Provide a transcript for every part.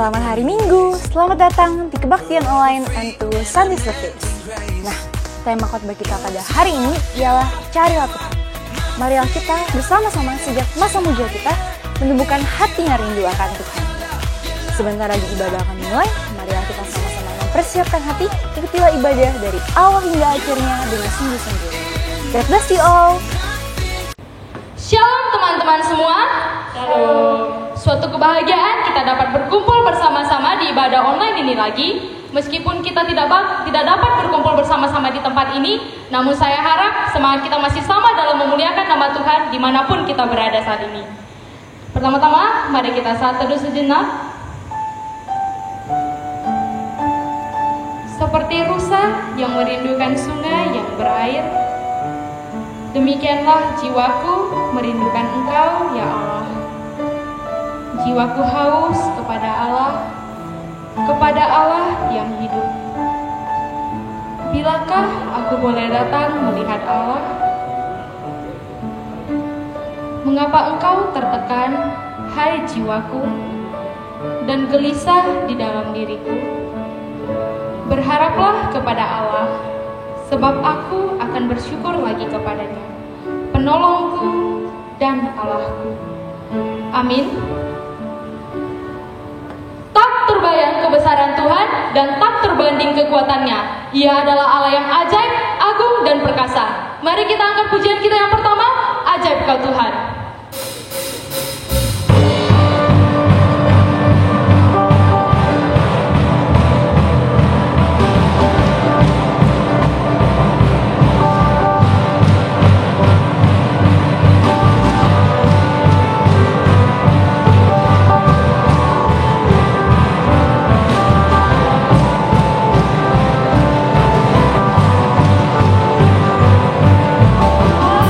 Selamat hari Minggu, selamat datang di Kebaktian Online and to Sunday Service. Nah, tema khotbah kita pada hari ini ialah Carilah Tuhan. Marilah kita bersama-sama sejak masa muda kita menumbuhkan hati yang rindu akan Tuhan. Sebentar lagi ibadah akan dimulai, marilah kita sama-sama mempersiapkan hati, ikutilah ibadah dari awal hingga akhirnya dengan sungguh-sungguh. God bless you all. Shalom teman-teman semua. Shalom. Suatu kebahagiaan kita dapat berkumpul bersama-sama di ibadah online ini lagi. Meskipun kita tidak dapat berkumpul bersama-sama di tempat ini, namun saya harap semangat kita masih sama dalam memuliakan nama Tuhan dimanapun kita berada saat ini. Pertama-tama, mari kita saat teduh sejenak. Seperti rusa yang merindukan sungai yang berair, demikianlah jiwaku merindukan Engkau, ya Allah. Jiwaku haus kepada Allah yang hidup. Bilakah aku boleh datang melihat Allah? Mengapa engkau tertekan, hai jiwaku, dan gelisah di dalam diriku? Berharaplah kepada Allah, sebab aku akan bersyukur lagi kepadanya, penolongku dan Allahku. Amin. Tak terbayang kebesaran Tuhan dan tak terbanding kekuatannya. Ia adalah Allah yang ajaib, agung dan perkasa. Mari kita angkat pujian kita yang pertama, Ajaib Kau Tuhan.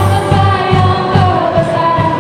Terbayang kebesaran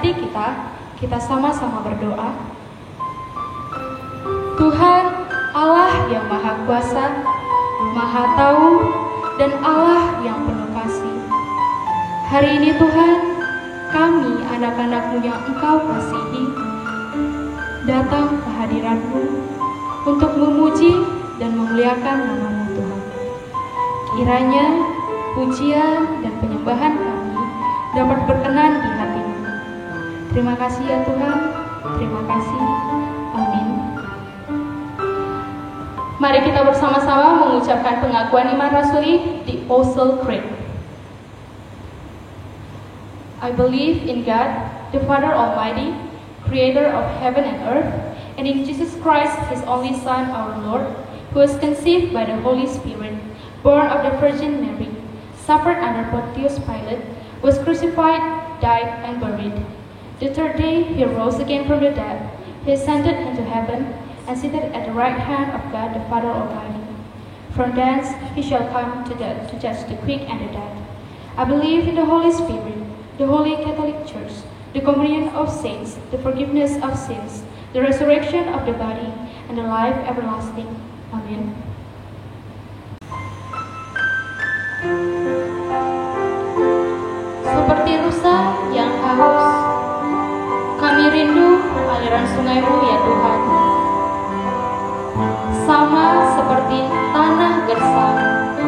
hati kita sama-sama berdoa. Tuhan, Allah yang Maha Kuasa, Maha Tahu, dan Allah yang penuh kasih. Hari ini Tuhan, kami anak-anak-Mu yang Engkau kasihi, datang ke hadirat-Mu untuk memuji dan memuliakan nama-Mu Tuhan. Kiranya pujian dan penyembahan kami dapat berkenan di hati-Mu. Terima kasih ya Tuhan, terima kasih. Amin. Mari kita bersama-sama mengucapkan pengakuan iman rasuli di Apostle Creed. I believe in God, the Father Almighty, Creator of heaven and earth, and in Jesus Christ, His only Son, our Lord, who was conceived by the Holy Spirit, born of the Virgin Mary, suffered under Pontius Pilate, was crucified, died, and buried. The third day He rose again from the dead. He ascended into heaven, and seated at the right hand of God the Father Almighty. From thence He shall come to judge the quick and the dead. I believe in the Holy Spirit, the Holy Catholic Church, the communion of saints, the forgiveness of sins, the resurrection of the body, and the life everlasting. Amen. Seperti rusa yang haus, kami rindu aliran sungai-Mu ya Tuhan. Sama seperti tanah gersang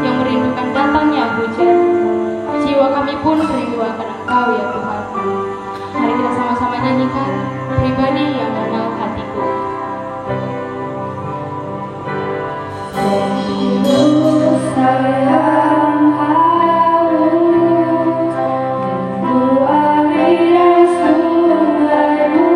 yang merindukan datangnya hujan, jiwa kami pun rindu akan Engkau ya Tuhan. Mari kita sama-sama nyanyikan pribadi yang mengenal hatiku. Sayang haus, rindu aliran sungai-Mu.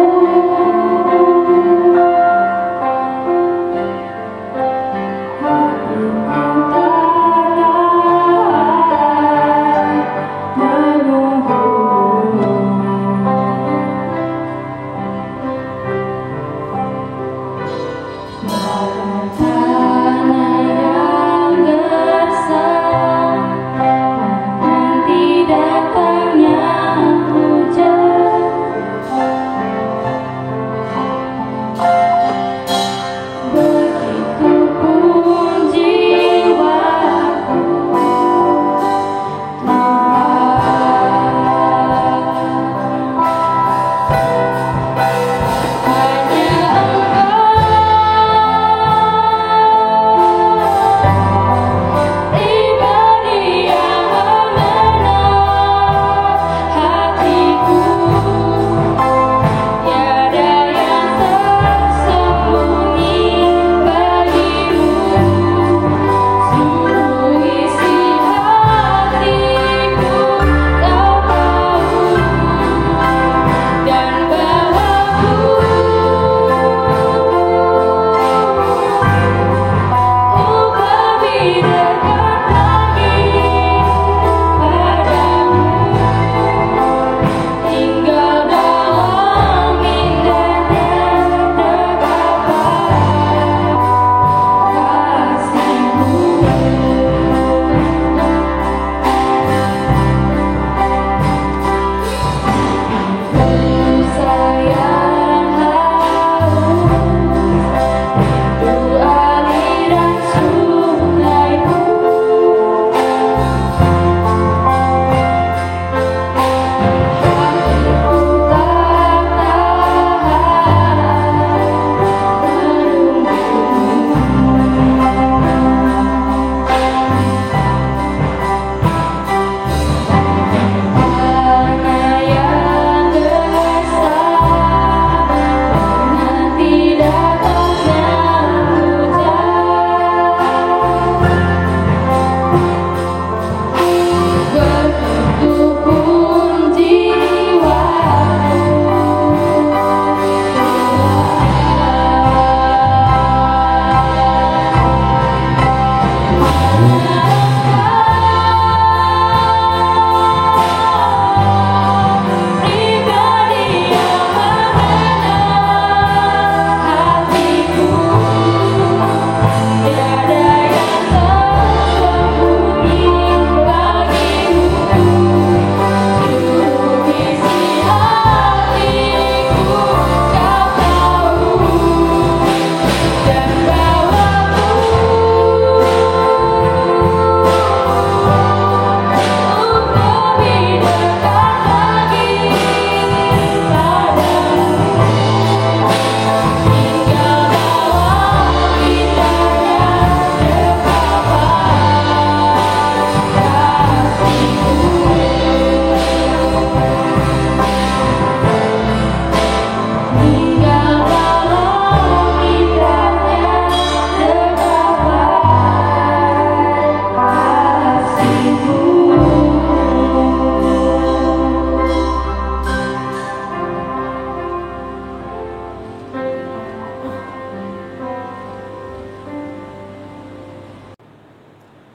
Aliran sungai-Mu.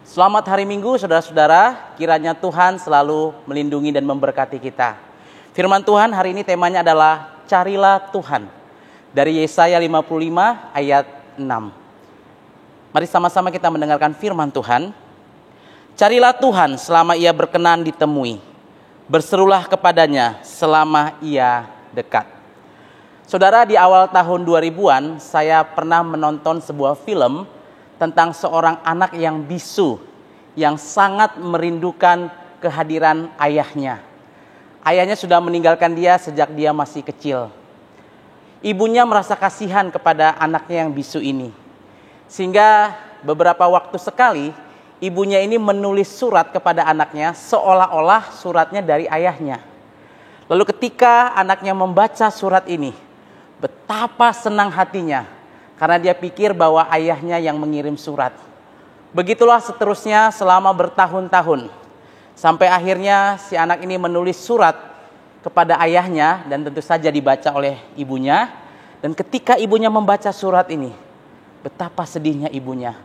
Selamat hari Minggu saudara-saudara, kiranya Tuhan selalu melindungi dan memberkati kita. Firman Tuhan hari ini temanya adalah carilah Tuhan. Dari Yesaya 55 ayat 6. Mari sama-sama kita mendengarkan firman Tuhan. Carilah Tuhan selama ia berkenan ditemui. Berserulah kepadanya selama ia dekat. Saudara, di awal tahun 2000-an saya pernah menonton sebuah film tentang seorang anak yang bisu, yang sangat merindukan kehadiran ayahnya. Ayahnya sudah meninggalkan dia sejak dia masih kecil. Ibunya merasa kasihan kepada anaknya yang bisu ini. Sehingga beberapa waktu sekali, ibunya ini menulis surat kepada anaknya seolah-olah suratnya dari ayahnya. Lalu ketika anaknya membaca surat ini, betapa senang hatinya. Karena dia pikir bahwa ayahnya yang mengirim surat. Begitulah seterusnya selama bertahun-tahun. Sampai akhirnya si anak ini menulis surat kepada ayahnya dan tentu saja dibaca oleh ibunya. Dan ketika ibunya membaca surat ini, betapa sedihnya ibunya.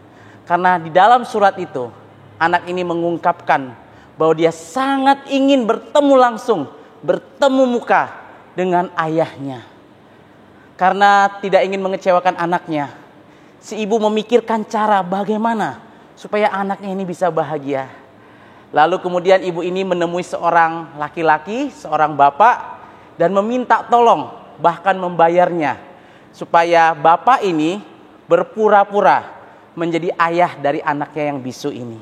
Karena di dalam surat itu, anak ini mengungkapkan bahwa dia sangat ingin bertemu langsung, bertemu muka dengan ayahnya. Karena tidak ingin mengecewakan anaknya, si ibu memikirkan cara bagaimana supaya anaknya ini bisa bahagia. Lalu kemudian ibu ini menemui seorang laki-laki, seorang bapak, dan meminta tolong, bahkan membayarnya, supaya bapak ini berpura-pura menjadi ayah dari anaknya yang bisu ini.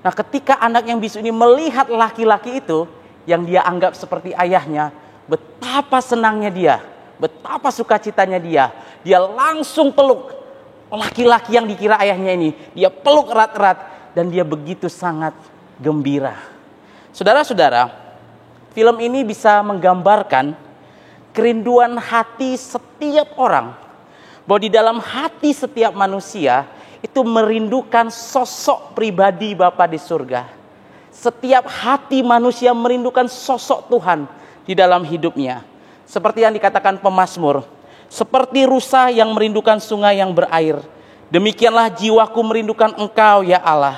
Nah, ketika anak yang bisu ini melihat laki-laki itu, yang dia anggap seperti ayahnya, betapa senangnya dia. Betapa sukacitanya dia. Dia langsung peluk laki-laki yang dikira ayahnya ini. Dia peluk erat-erat dan dia begitu sangat gembira. Saudara-saudara, film ini bisa menggambarkan kerinduan hati setiap orang. Bahwa di dalam hati setiap manusia itu merindukan sosok pribadi Bapa di surga. Setiap hati manusia merindukan sosok Tuhan di dalam hidupnya. Seperti yang dikatakan pemazmur, seperti rusa yang merindukan sungai yang berair, demikianlah jiwaku merindukan Engkau ya Allah.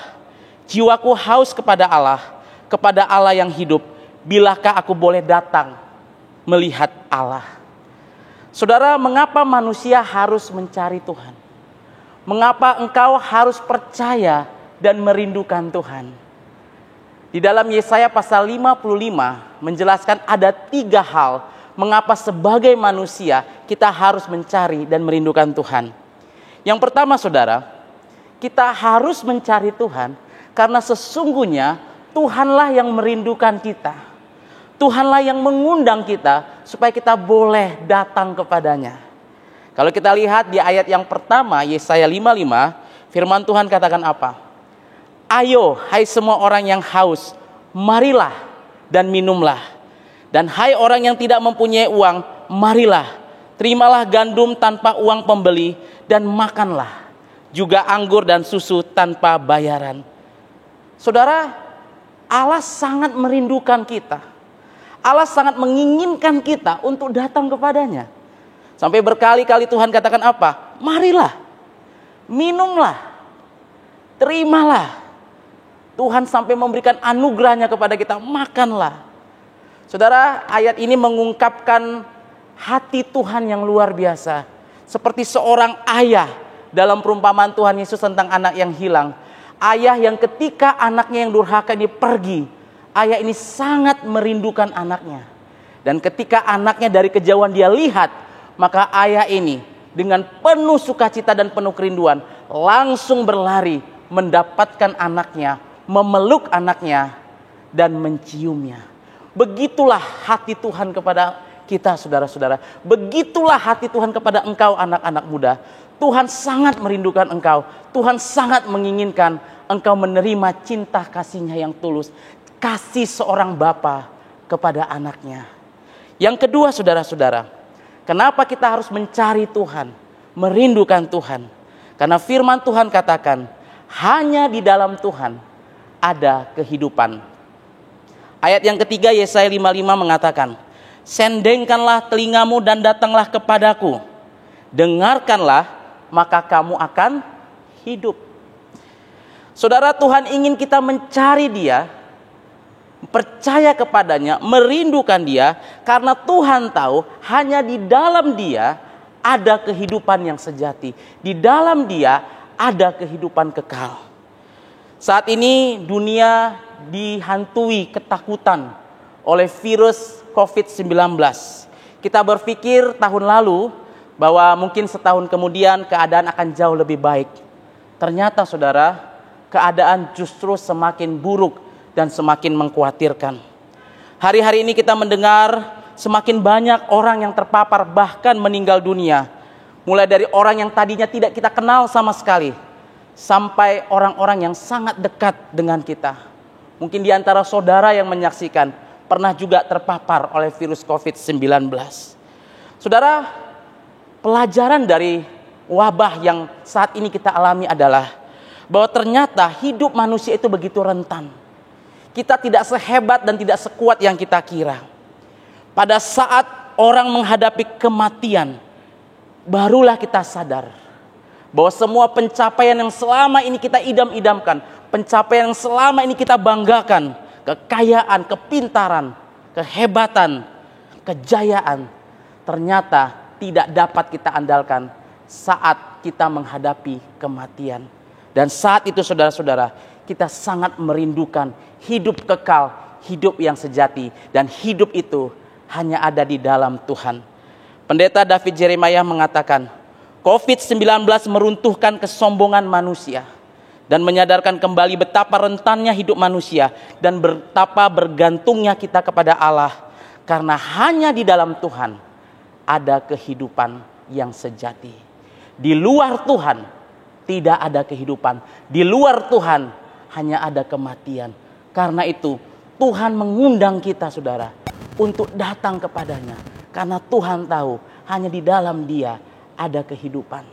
Jiwaku haus kepada Allah yang hidup. Bilakah aku boleh datang melihat Allah? Saudara, mengapa manusia harus mencari Tuhan? Mengapa engkau harus percaya dan merindukan Tuhan? Di dalam Yesaya pasal 55 menjelaskan ada 3 hal mengapa sebagai manusia kita harus mencari dan merindukan Tuhan. Yang pertama saudara, kita harus mencari Tuhan karena sesungguhnya Tuhanlah yang merindukan kita. Tuhanlah yang mengundang kita supaya kita boleh datang kepadanya. Kalau kita lihat di ayat yang pertama Yesaya 55, firman Tuhan katakan apa? Ayo hai semua orang yang haus, marilah dan minumlah. Dan hai orang yang tidak mempunyai uang, marilah, terimalah gandum tanpa uang pembeli dan makanlah. Juga anggur dan susu tanpa bayaran. Saudara, Allah sangat merindukan kita. Allah sangat menginginkan kita untuk datang kepadanya. Sampai berkali-kali Tuhan katakan apa? Marilah, minumlah, terimalah. Tuhan sampai memberikan anugerahnya kepada kita, makanlah. Saudara, ayat ini mengungkapkan hati Tuhan yang luar biasa. Seperti seorang ayah dalam perumpamaan Tuhan Yesus tentang anak yang hilang. Ayah yang ketika anaknya yang durhaka ini pergi, ayah ini sangat merindukan anaknya. Dan ketika anaknya dari kejauhan dia lihat, maka ayah ini dengan penuh sukacita dan penuh kerinduan langsung berlari mendapatkan anaknya, memeluk anaknya dan menciumnya. Begitulah hati Tuhan kepada kita saudara-saudara. Begitulah hati Tuhan kepada engkau anak-anak muda. Tuhan sangat merindukan engkau. Tuhan sangat menginginkan engkau menerima cinta kasih-Nya yang tulus. Kasih seorang bapa kepada anaknya. Yang kedua saudara-saudara, kenapa kita harus mencari Tuhan, merindukan Tuhan? Karena firman Tuhan katakan, hanya di dalam Tuhan ada kehidupan. Ayat yang ketiga Yesaya 55 mengatakan, sendengkanlah telingamu dan datanglah kepadaku. Dengarkanlah, maka kamu akan hidup. Saudara, Tuhan ingin kita mencari Dia, percaya kepadanya, merindukan Dia, karena Tuhan tahu hanya di dalam Dia ada kehidupan yang sejati. Di dalam Dia ada kehidupan kekal. Saat ini dunia dihantui ketakutan oleh virus COVID-19. Kita berpikir tahun lalu bahwa mungkin setahun kemudian keadaan akan jauh lebih baik. Ternyata saudara, keadaan justru semakin buruk dan semakin mengkhawatirkan. Hari-hari ini kita mendengar semakin banyak orang yang terpapar bahkan meninggal dunia. Mulai dari orang yang tadinya tidak kita kenal sama sekali, sampai orang-orang yang sangat dekat dengan kita. Mungkin di antara saudara yang menyaksikan pernah juga terpapar oleh virus COVID-19. Saudara, pelajaran dari wabah yang saat ini kita alami adalah bahwa ternyata hidup manusia itu begitu rentan. Kita tidak sehebat dan tidak sekuat yang kita kira. Pada saat orang menghadapi kematian, barulah kita sadar bahwa semua pencapaian yang selama ini kita idam-idamkan, pencapaian yang selama ini kita banggakan, kekayaan, kepintaran, kehebatan, kejayaan, ternyata tidak dapat kita andalkan saat kita menghadapi kematian. Dan saat itu saudara-saudara, kita sangat merindukan hidup kekal, hidup yang sejati. Dan hidup itu hanya ada di dalam Tuhan. Pendeta David Jeremiah mengatakan, COVID-19 meruntuhkan kesombongan manusia dan menyadarkan kembali betapa rentannya hidup manusia dan betapa bergantungnya kita kepada Allah. Karena hanya di dalam Tuhan ada kehidupan yang sejati. Di luar Tuhan tidak ada kehidupan. Di luar Tuhan hanya ada kematian. Karena itu Tuhan mengundang kita saudara untuk datang kepadanya. Karena Tuhan tahu hanya di dalam Dia ada kehidupan.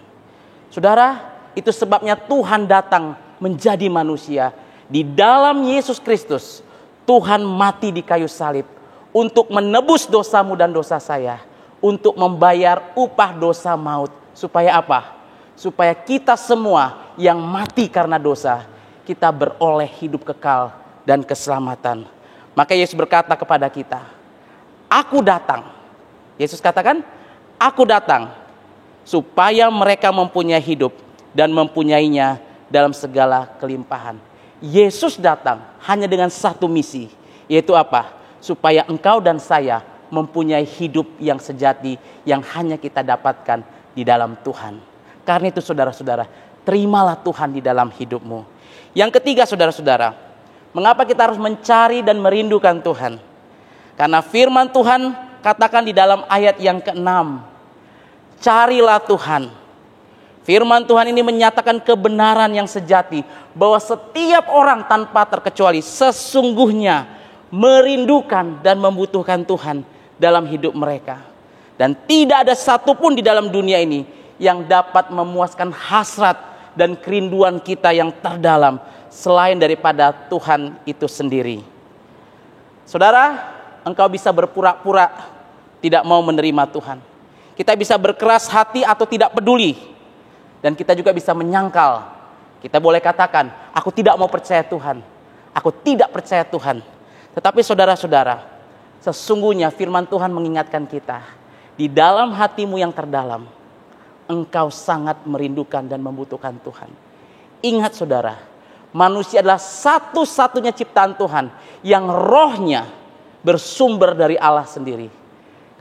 Saudara, itu sebabnya Tuhan datang menjadi manusia. Di dalam Yesus Kristus Tuhan mati di kayu salib untuk menebus dosamu dan dosa saya. Untuk membayar upah dosa maut. Supaya apa? Supaya kita semua yang mati karena dosa, kita beroleh hidup kekal dan keselamatan. Maka Yesus berkata kepada kita, aku datang. Yesus katakan, aku datang supaya mereka mempunyai hidup dan mempunyainya dalam segala kelimpahan. Yesus datang hanya dengan satu misi, yaitu apa? Supaya engkau dan saya mempunyai hidup yang sejati yang hanya kita dapatkan di dalam Tuhan. Karena itu saudara-saudara, terimalah Tuhan di dalam hidupmu. Yang ketiga saudara-saudara, mengapa kita harus mencari dan merindukan Tuhan? Karena firman Tuhan katakan di dalam ayat yang ke-6, carilah Tuhan. Firman Tuhan ini menyatakan kebenaran yang sejati, bahwa setiap orang tanpa terkecuali sesungguhnya merindukan dan membutuhkan Tuhan dalam hidup mereka. Dan tidak ada satupun di dalam dunia ini yang dapat memuaskan hasrat dan kerinduan kita yang terdalam selain daripada Tuhan itu sendiri. Saudara, engkau bisa berpura-pura tidak mau menerima Tuhan. Kita bisa berkeras hati atau tidak peduli. Dan kita juga bisa menyangkal. Kita boleh katakan, aku tidak mau percaya Tuhan. Aku tidak percaya Tuhan. Tetapi saudara-saudara, sesungguhnya firman Tuhan mengingatkan kita, di dalam hatimu yang terdalam, engkau sangat merindukan dan membutuhkan Tuhan. Ingat saudara, manusia adalah satu-satunya ciptaan Tuhan yang rohnya bersumber dari Allah sendiri.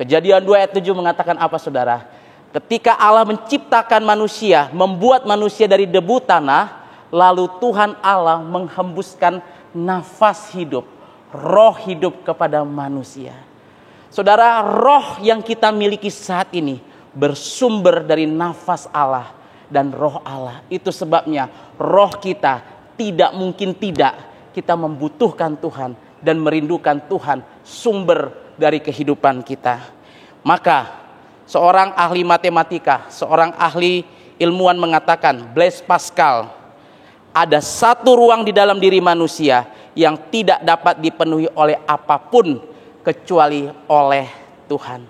Kejadian 2 ayat 7 mengatakan apa saudara? Ketika Allah menciptakan manusia, membuat manusia dari debu tanah, lalu Tuhan Allah menghembuskan nafas hidup, roh hidup kepada manusia. Saudara, roh yang kita miliki saat ini bersumber dari nafas Allah dan roh Allah. Itu sebabnya roh kita tidak mungkin tidak kita membutuhkan Tuhan dan merindukan Tuhan, sumber dari kehidupan kita. Maka seorang ahli matematika, seorang ahli ilmuwan mengatakan, Blaise Pascal, ada satu ruang di dalam diri manusia yang tidak dapat dipenuhi oleh apapun kecuali oleh Tuhan.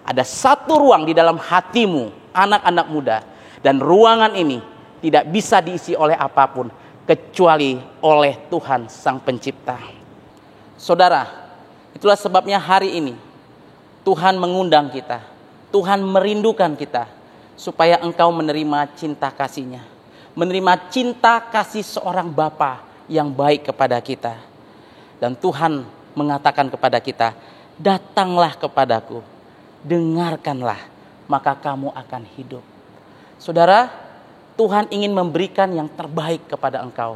Ada satu ruang di dalam hatimu, anak-anak muda. Dan ruangan ini tidak bisa diisi oleh apapun. kecuali oleh Tuhan Sang Pencipta. Saudara, itulah sebabnya hari ini Tuhan mengundang kita, Tuhan merindukan kita supaya engkau menerima cinta kasih-Nya, menerima cinta kasih seorang Bapa yang baik kepada kita. Dan Tuhan mengatakan kepada kita, datanglah kepadaku, dengarkanlah, maka kamu akan hidup. Saudara, Tuhan ingin memberikan yang terbaik kepada engkau,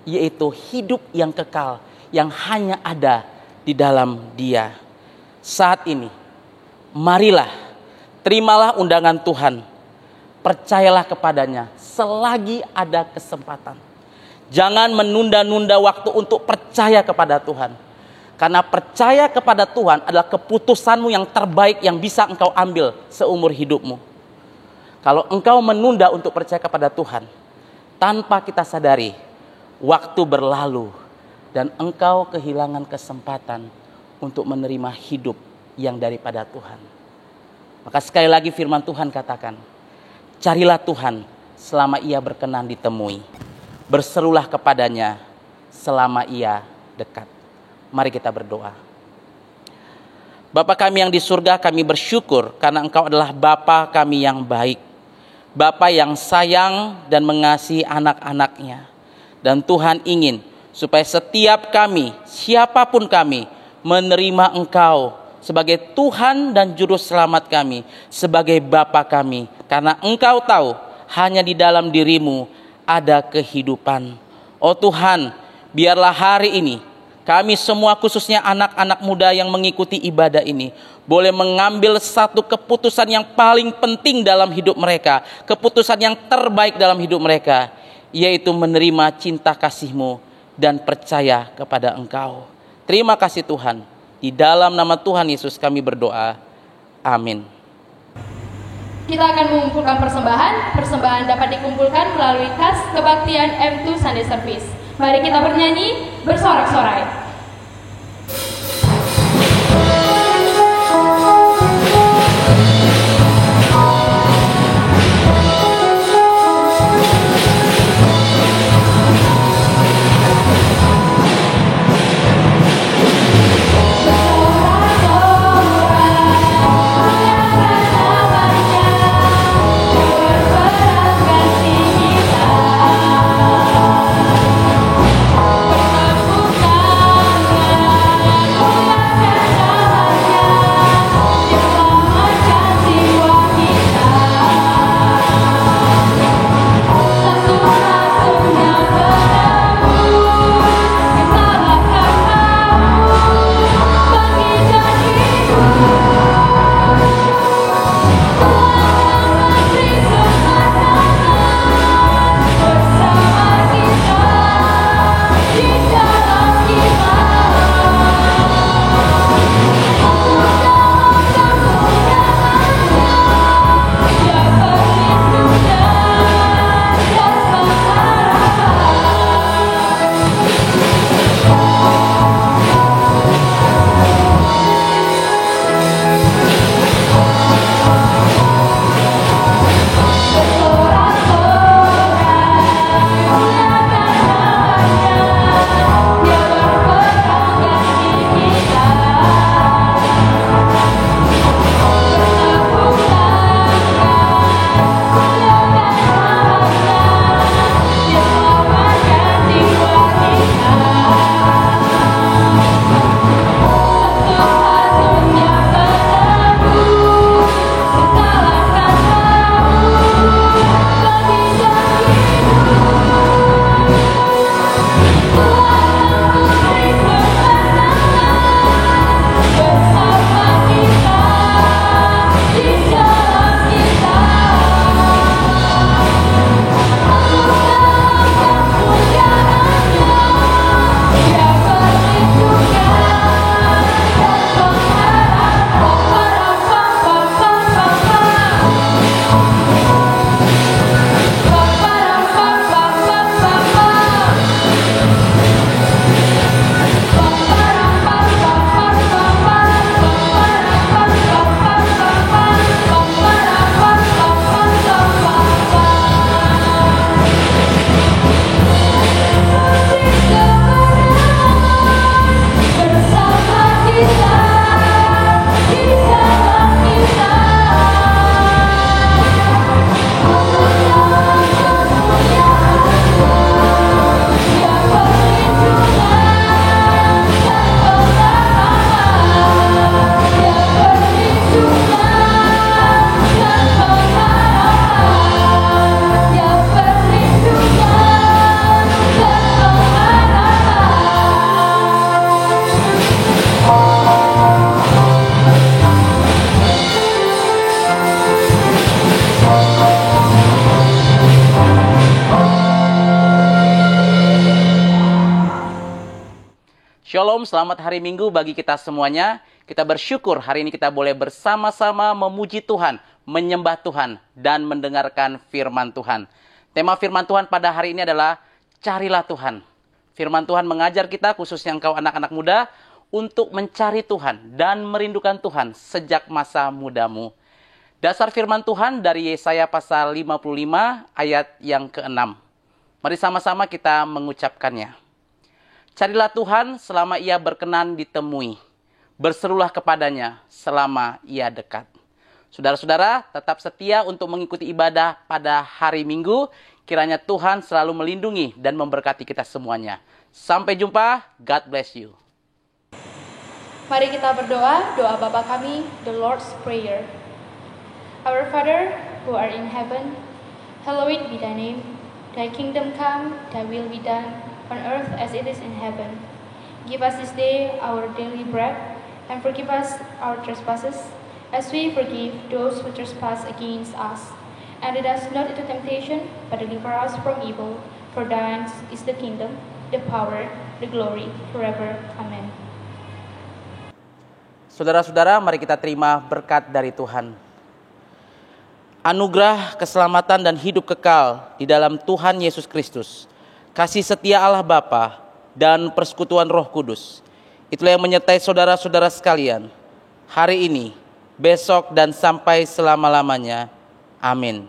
yaitu hidup yang kekal, yang hanya ada di dalam Dia. Saat ini, marilah, terimalah undangan Tuhan, percayalah kepadanya selagi ada kesempatan. Jangan menunda-nunda waktu untuk percaya kepada Tuhan. Karena percaya kepada Tuhan adalah keputusanmu yang terbaik yang bisa engkau ambil seumur hidupmu. Kalau engkau menunda untuk percaya kepada Tuhan, tanpa kita sadari, waktu berlalu dan engkau kehilangan kesempatan untuk menerima hidup yang daripada Tuhan. Maka sekali lagi firman Tuhan katakan, carilah Tuhan selama Ia berkenan ditemui. Berserulah kepadanya selama Ia dekat. Mari kita berdoa. Bapa kami yang di surga, kami bersyukur karena Engkau adalah Bapa kami yang baik. Bapa yang sayang dan mengasihi anak-anaknya. Dan Tuhan ingin supaya setiap kami, siapapun kami, menerima Engkau sebagai Tuhan dan Juru Selamat kami, sebagai Bapa kami. Karena Engkau tahu, hanya di dalam dirimu ada kehidupan. Oh Tuhan, biarlah hari ini kami semua, khususnya anak-anak muda yang mengikuti ibadah ini, boleh mengambil satu keputusan yang paling penting dalam hidup mereka, keputusan yang terbaik dalam hidup mereka, yaitu menerima cinta kasih-Mu dan percaya kepada Engkau. Terima kasih Tuhan. Di dalam nama Tuhan Yesus kami berdoa. Amin. Kita akan mengumpulkan persembahan. Persembahan dapat dikumpulkan melalui kas kebaktian M2 Sunday Service. Mari kita bernyanyi bersorak-sorai. Bertepukan Shalom, selamat hari Minggu bagi kita semuanya. Kita bersyukur hari ini kita boleh bersama-sama memuji Tuhan, menyembah Tuhan, dan mendengarkan firman Tuhan. Tema firman Tuhan pada hari ini adalah carilah Tuhan. Firman Tuhan mengajar kita, khususnya engkau anak-anak muda, untuk mencari Tuhan dan merindukan Tuhan sejak masa mudamu. Dasar firman Tuhan dari Yesaya pasal 55 ayat yang ke-6. Mari sama-sama kita mengucapkannya. Carilah Tuhan selama ia berkenan ditemui. Berserulah kepadanya selama ia dekat. Saudara-saudara, tetap setia untuk mengikuti ibadah pada hari Minggu. Kiranya Tuhan selalu melindungi dan memberkati kita semuanya. Sampai jumpa, God bless you. Mari kita berdoa, doa Bapa kami, the Lord's Prayer. Our Father, who art in heaven, hallowed be thy name. Thy kingdom come, thy will be done, on earth as it is in heaven. Give us this day our daily bread, and forgive us our trespasses, as we forgive those who trespass against us. And lead us not into temptation, but deliver us from evil. For thine is the kingdom, the power, the glory, forever. Amen. Saudara-saudara, mari kita terima berkat dari Tuhan. Anugerah, keselamatan, dan hidup kekal di dalam Tuhan Yesus Kristus, kasih setia Allah Bapa, dan persekutuan Roh Kudus, itulah yang menyertai saudara-saudara sekalian, hari ini, besok, dan sampai selama-lamanya. Amin.